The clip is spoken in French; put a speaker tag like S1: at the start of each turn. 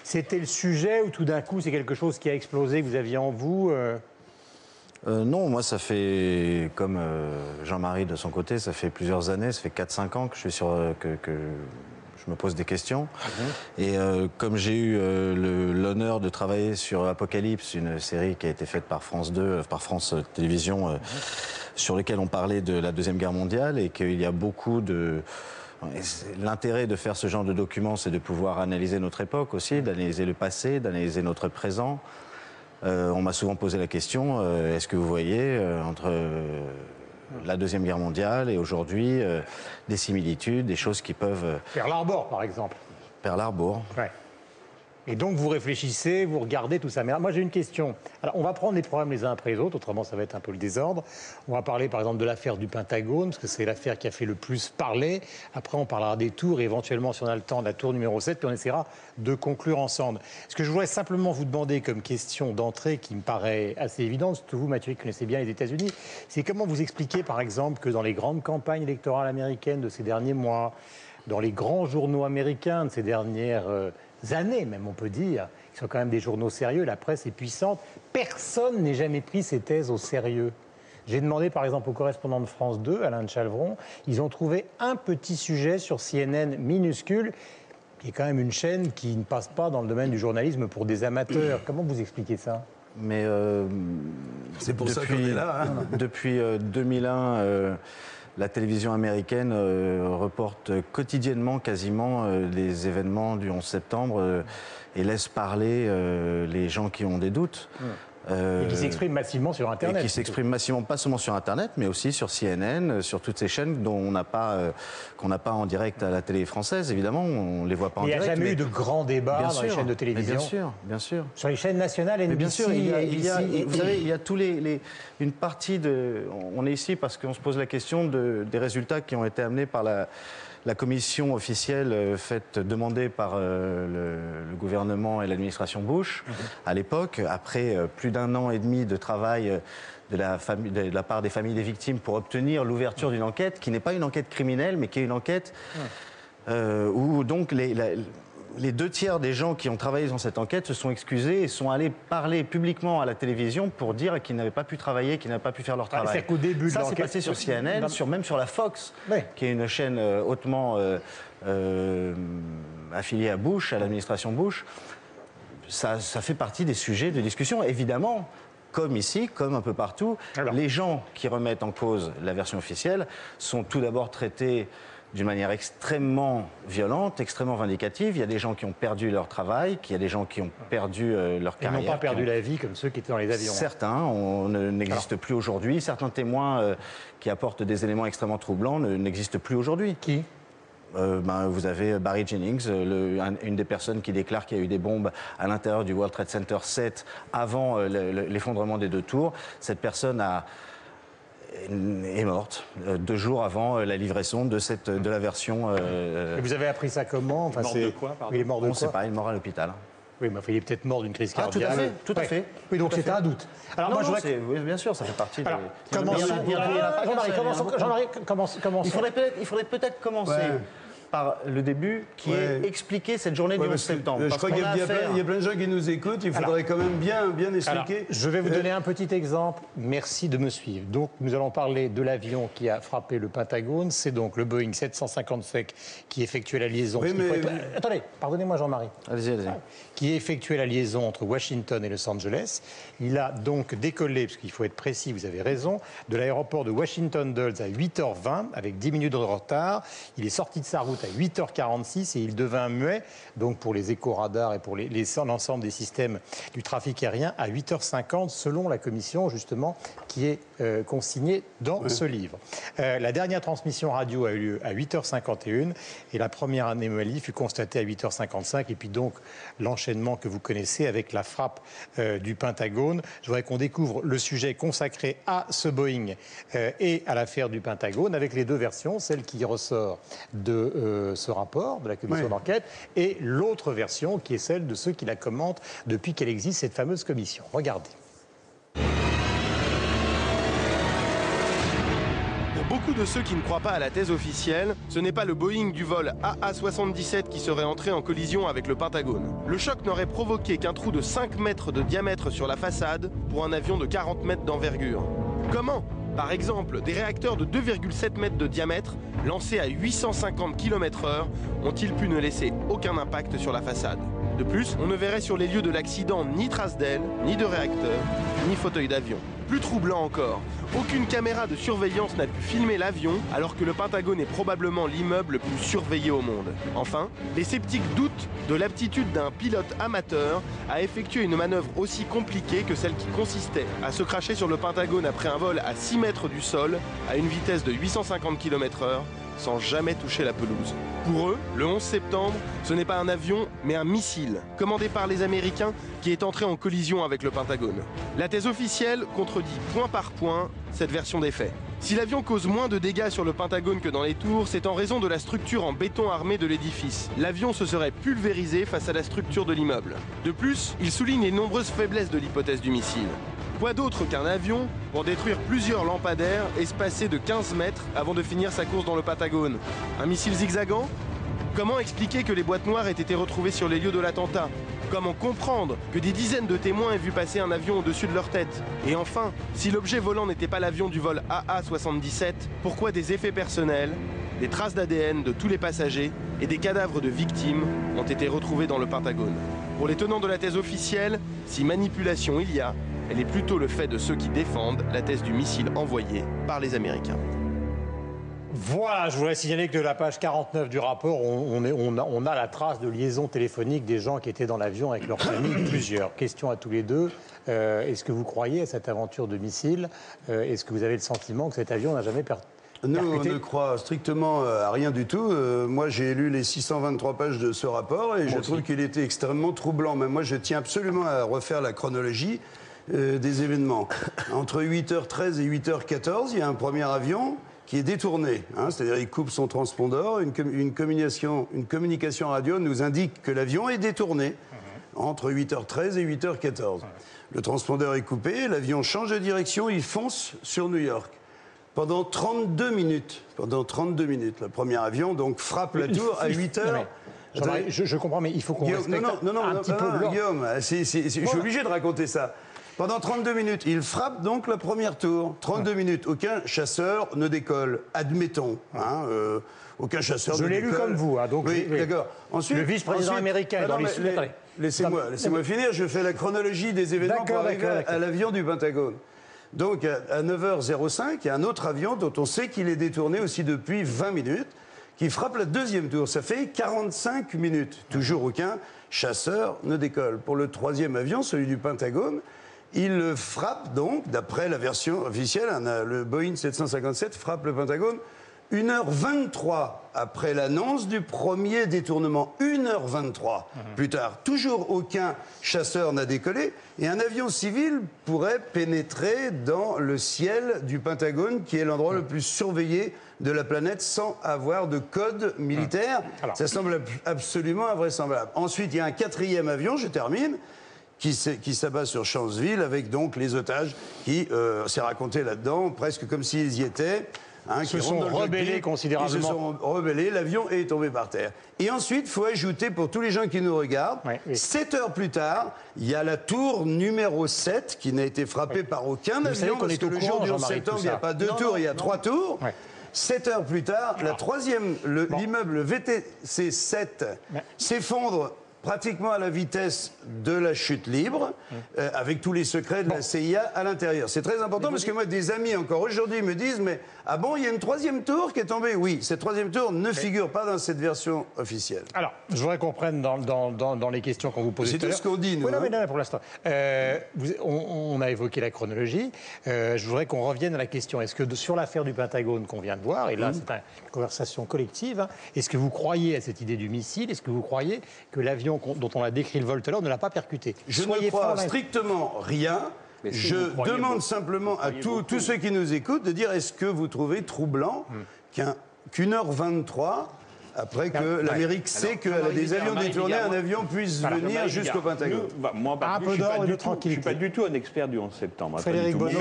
S1: C'était le sujet ou tout d'un coup c'est quelque chose qui a explosé, que vous aviez en vous
S2: Non, moi ça fait, comme Jean-Marie de son côté, ça fait plusieurs années, ça fait 4-5 ans que je suis que je me pose des questions. Et comme j'ai eu l'honneur de travailler sur Apocalypse, une série qui a été faite par France 2, par France Télévisions, sur laquelle on parlait de la Deuxième Guerre mondiale et qu'il y a beaucoup de... L'intérêt de faire ce genre de documents, c'est de pouvoir analyser notre époque aussi, d'analyser le passé, d'analyser notre présent. On m'a souvent posé la question, est-ce que vous voyez entre la Deuxième Guerre mondiale et aujourd'hui des similitudes, des choses qui peuvent...
S1: Pearl Harbor, par exemple.
S2: Pearl Harbor.
S1: Ouais. Et donc vous réfléchissez, vous regardez tout ça. Mais moi j'ai une question. Alors on va prendre les problèmes les uns après les autres, autrement ça va être un peu le désordre. On va parler par exemple de l'affaire du Pentagone, parce que c'est l'affaire qui a fait le plus parler. Après on parlera des tours, et éventuellement si on a le temps de la tour numéro 7, puis on essaiera de conclure ensemble. Ce que je voudrais simplement vous demander comme question d'entrée, qui me paraît assez évidente, surtout vous Mathieu qui connaissez bien les États-Unis, c'est comment vous expliquez par exemple que dans les grandes campagnes électorales américaines de ces derniers mois, dans les grands journaux américains de ces dernières années, même on peut dire, qui sont quand même des journaux sérieux, la presse est puissante, personne n'ait jamais pris ces thèses au sérieux. J'ai demandé par exemple au correspondant de France 2, Alain de Chalvron, ils ont trouvé un petit sujet sur CNN minuscule, qui est quand même une chaîne qui ne passe pas dans le domaine du journalisme pour des amateurs. Comment vous expliquez ça ?
S2: Mais
S3: c'est pour ça qu'on est là. Hein.
S2: Depuis 2001, la télévision américaine reporte quotidiennement quasiment les événements du 11 septembre et laisse parler les gens qui ont des doutes.
S1: Et qui s'expriment massivement sur Internet.
S2: Et qui s'expriment massivement, pas seulement sur Internet, mais aussi sur CNN, sur toutes ces chaînes dont on n'a pas, qu'on n'a pas en direct à la télé française, évidemment, on ne les voit pas en direct.
S1: Il n'y a jamais eu de grands débats dans les chaînes de télévision.
S2: Bien sûr, bien sûr.
S1: Sur les chaînes nationales, NBC,
S2: bien sûr, vous savez, il y a tous une partie de... On est ici parce qu'on se pose la question des résultats qui ont été amenés par la commission officielle demandée par le gouvernement et l'administration Bush à l'époque, après plus d'1 an et demi de travail de la part des familles des victimes pour obtenir l'ouverture d'une enquête qui n'est pas une enquête criminelle, mais qui est une enquête où donc les 2/3 des gens qui ont travaillé dans cette enquête se sont excusés et sont allés parler publiquement à la télévision pour dire qu'ils n'avaient pas pu travailler, qu'ils n'avaient pas pu faire leur travail.
S1: C'est qu'au début de
S2: ça,
S1: l'enquête...
S2: c'est passé sur CNN, même sur la Fox, qui est une chaîne hautement affiliée à Bush, à l'administration Bush. Ça fait partie des sujets de discussion, évidemment. Comme ici, comme un peu partout, les gens qui remettent en cause la version officielle sont tout d'abord traités d'une manière extrêmement violente, extrêmement vindicative. Il y a des gens qui ont perdu leur travail, il y a des gens qui ont perdu leur carrière.
S1: Ils n'ont pas perdu la vie comme ceux qui étaient dans les avions.
S2: Certains n'existent plus aujourd'hui. Certains témoins qui apportent des éléments extrêmement troublants n'existent plus aujourd'hui.
S1: Qui ?
S2: Vous avez Barry Jennings, une des personnes qui déclare qu'il y a eu des bombes à l'intérieur du World Trade Center 7 avant l'effondrement des 2 tours. Cette personne est morte 2 jours avant la livraison de la version...
S1: Et vous avez appris ça comment? Enfin,
S4: mort de quoi, pardon?
S1: Il est mort de
S2: On
S1: quoi?
S2: ne sait pas, il est mort à l'hôpital.
S1: Oui, mais il est peut-être mort d'une crise cardiaque.
S2: Tout à fait.
S1: Oui, donc c'était un doute. Alors moi, je voudrais...
S2: oui, bien sûr, ça fait partie
S1: Alors,
S2: des...
S1: Jean-Marie, commençons.
S2: Il faudrait peut-être commencer par le début, qui est expliquer cette journée du 11 septembre.
S3: Je crois qu'il y a plein de gens qui nous écoutent, il faudrait quand même bien expliquer.
S1: Alors, je vais vous donner un petit exemple, merci de me suivre. Donc, nous allons parler de l'avion qui a frappé le Pentagone, c'est donc le Boeing 757 qui effectuait la liaison...
S3: Oui,
S1: Attendez, pardonnez-moi Jean-Marie.
S2: Allez-y.
S1: Qui effectuait la liaison entre Washington et Los Angeles. Il a donc décollé, parce qu'il faut être précis, vous avez raison, de l'aéroport de Washington Dulles à 8h20, avec 10 minutes de retard. Il est sorti de sa route à 8h46 et il devint muet, donc pour les éco-radars et pour l'ensemble des systèmes du trafic aérien, à 8h50, selon la commission, justement, qui est consignée dans ce livre. La dernière transmission radio a eu lieu à 8h51 et la première anomalie fut constatée à 8h55 et puis donc l'enchaînement que vous connaissez avec la frappe du Pentagone. Je voudrais qu'on découvre le sujet consacré à ce Boeing et à l'affaire du Pentagone avec les 2 versions, celle qui ressort de ce rapport de la commission d'enquête et l'autre version qui est celle de ceux qui la commentent depuis qu'elle existe, cette fameuse commission. Regardez.
S5: Pour beaucoup
S4: beaucoup de ceux qui ne croient pas à la thèse officielle, ce n'est pas le Boeing du vol AA-77 qui serait entré en collision avec le Pentagone. Le choc n'aurait provoqué qu'un trou de 5 mètres de diamètre sur la façade pour un avion de 40 mètres d'envergure. Comment ? Par exemple, des réacteurs de 2,7 mètres de diamètre, lancés à 850 km/h, ont-ils pu ne laisser aucun impact sur la façade. De plus, on ne verrait sur les lieux de l'accident ni trace d'aile, ni de réacteur, ni fauteuil d'avion. Plus troublant encore, aucune caméra de surveillance n'a pu filmer l'avion alors que le Pentagone est probablement l'immeuble le plus surveillé au monde. Enfin, les sceptiques doutent de l'aptitude d'un pilote amateur à effectuer une manœuvre aussi compliquée que celle qui consistait à se cracher sur le Pentagone après un vol à 6 mètres du sol à une vitesse de 850 km/h sans jamais toucher la pelouse. Pour eux, le 11 septembre, ce n'est pas un avion, mais un missile, commandé par les Américains, qui est entré en collision avec le Pentagone. La thèse officielle contredit point par point cette version des faits. Si l'avion cause moins de dégâts sur le Pentagone que dans les tours, c'est en raison de la structure en béton armé de l'édifice. L'avion se serait pulvérisé face à la structure de l'immeuble. De plus, il souligne les nombreuses faiblesses de l'hypothèse du missile. Quoi d'autre qu'un avion pour détruire plusieurs lampadaires espacés de 15 mètres avant de finir sa course dans le Pentagone? Un missile zigzagant? Comment expliquer que les boîtes noires aient été retrouvées sur les lieux de l'attentat? Comment comprendre que des dizaines de témoins aient vu passer un avion au-dessus de leur tête? Et enfin, si l'objet volant n'était pas l'avion du vol AA-77, pourquoi des effets personnels, des traces d'ADN de tous les passagers et des cadavres de victimes ont été retrouvés dans le Pentagone? Pour les tenants de la thèse officielle, si manipulation il y a, elle est plutôt le fait de ceux qui défendent la thèse du missile envoyé par les Américains.
S1: Voilà, je voudrais signaler que de la page 49 du rapport, on a la trace de liaison téléphonique des gens qui étaient dans l'avion avec leur famille, plusieurs. Question à tous les deux. Est-ce que vous croyez à cette aventure de missile? Est-ce que vous avez le sentiment que cet avion n'a jamais percuté?
S3: Nous, on ne croit strictement à rien du tout. Moi, j'ai lu les 623 pages de ce rapport et je trouve qu'il était extrêmement troublant. Mais moi, je tiens absolument à refaire la chronologie des événements. Entre 8h13 et 8h14, il y a un premier avion qui est détourné. C'est-à-dire il coupe son transpondeur. Une communication radio nous indique que l'avion est détourné entre 8h13 et 8h14. Le transpondeur est coupé, l'avion change de direction, il fonce sur New York. Pendant 32 minutes, le premier avion donc frappe la tour à 8h.
S1: Je comprends, mais il faut qu'on respecte un petit peu l'ordre.
S3: Guillaume, je suis obligé de raconter ça. Pendant 32 minutes, il frappe donc la première tour. 32 minutes, aucun chasseur ne décolle, admettons. Aucun chasseur ne décolle.
S1: Je l'ai lu comme vous. Donc
S3: oui, d'accord.
S1: Ensuite, le vice-président américain dans les...
S3: Laissez-moi finir, je fais la chronologie des événements pour arriver à l'avion du Pentagone. Donc, à 9h05, il y a un autre avion dont on sait qu'il est détourné aussi depuis 20 minutes, qui frappe la deuxième tour. Ça fait 45 minutes. Toujours aucun chasseur ne décolle. Pour le troisième avion, celui du Pentagone, il frappe donc, d'après la version officielle, le Boeing 757 frappe le Pentagone 1h23 après l'annonce du premier détournement. 1h23 plus tard. Toujours aucun chasseur n'a décollé et un avion civil pourrait pénétrer dans le ciel du Pentagone, qui est l'endroit le plus surveillé de la planète, sans avoir de code militaire. Ça semble absolument invraisemblable. Ensuite, il y a un quatrième avion, je termine, qui s'abat sur Charlottesville avec donc les otages qui, c'est raconté là-dedans, presque comme s'ils y étaient.
S1: Ils se sont rebellés considérablement.
S3: Ils se sont rebellés, l'avion est tombé par terre. Et ensuite, il faut ajouter, pour tous les gens qui nous regardent, 7 heures plus tard, il y a la tour numéro 7 qui n'a été frappée par aucun avion, parce que le jour du 11 septembre, il n'y a pas 2 tours, il y a 3 tours. 7 heures plus tard, la troisième, l'immeuble VTC 7 s'effondre pratiquement à la vitesse de la chute libre, avec tous les secrets de la CIA à l'intérieur. C'est très important parce que moi, des amis encore aujourd'hui me disent, mais ah bon, il y a une troisième tour qui est tombée? Oui, cette troisième tour ne figure pas dans cette version officielle.
S1: Alors, je voudrais qu'on prenne dans les questions qu'on vous pose.
S3: C'est tout ce qu'on dit, nous.
S1: Oui, non, mais non, pour l'instant. On a évoqué la chronologie. Je voudrais qu'on revienne à la question. Est-ce que sur l'affaire du Pentagone qu'on vient de voir, et là, c'est une conversation collective, est-ce que vous croyez à cette idée du missile? Est-ce que vous croyez que l'avion dont on a décrit le vol tout à l'heure ne l'a pas percuté?
S3: Je ne crois strictement rien. Je demande simplement à tous ceux qui nous écoutent de dire, est-ce que vous trouvez troublant qu'une heure 23, après que l'Amérique sait qu'elle a des avions détournés, un avion puisse venir jusqu'au Pentagone?
S5: Moi, je ne suis pas du tout un expert du 11 septembre.
S1: Frédéric Bonneau.